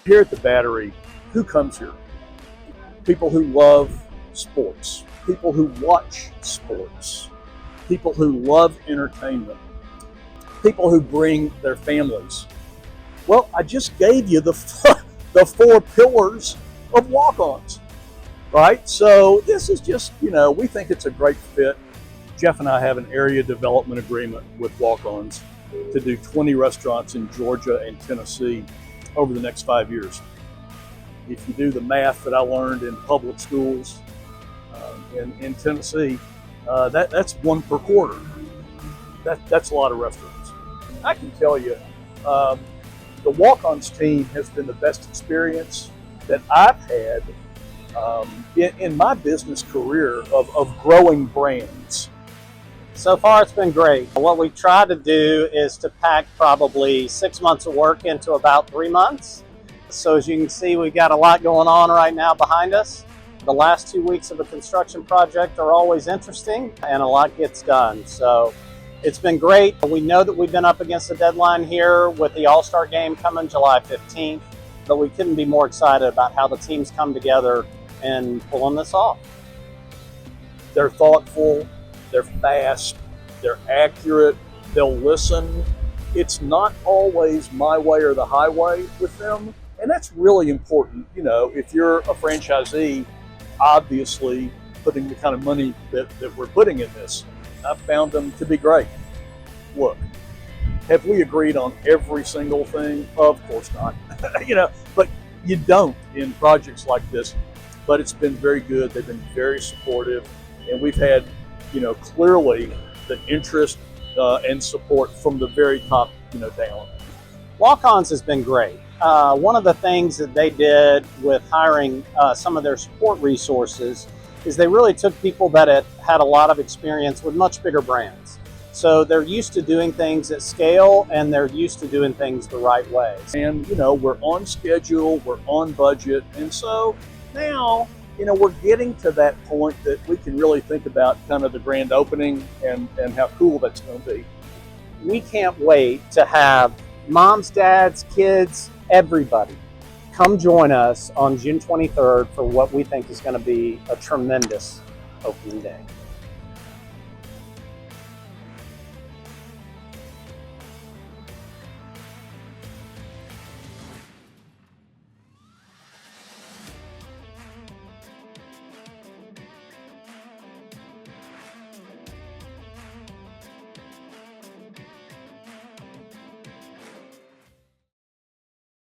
Here at the Battery, who comes here? People who love sports, people who watch sports, people who love entertainment, people who bring their families. Well, I just gave you the four pillars of walk-ons, right? So this is just, we think it's a great fit. Jeff and I have an area development agreement with walk-ons to do 20 restaurants in Georgia and Tennessee over the next 5 years. If you do the math that I learned in public schools in Tennessee, that's one per quarter. That's a lot of restaurants. I can tell you, the walk-ons team has been the best experience that I've had in my business career of growing brands. So far, it's been great. What we try to do is to pack probably 6 months of work into about 3 months. So as you can see, we've got a lot going on right now behind us. The last 2 weeks of a construction project are always interesting and a lot gets done. So it's been great. We know that we've been up against the deadline here with the All-Star game coming July 15th, but we couldn't be more excited about how the teams come together and pulling this off. They're thoughtful, they're fast, they're accurate, they'll listen. It's not always my way or the highway with them, and that's really important. If you're a franchisee, obviously putting the kind of money that we're putting in this, I've found them to be great. Look, have we agreed on every single thing? Of course not. But you don't in projects like this. But it's been very good. They've been very supportive, and we've had, clearly the interest and support from the very top, down. Walk-ons has been great. One of the things that they did with hiring some of their support resources is they really took people that had a lot of experience with much bigger brands. So they're used to doing things at scale and they're used to doing things the right way. And, we're on schedule, we're on budget. And so now, we're getting to that point that we can really think about kind of the grand opening and how cool that's going to be. We can't wait to have moms, dads, kids, everybody come join us on June 23rd for what we think is going to be a tremendous opening day.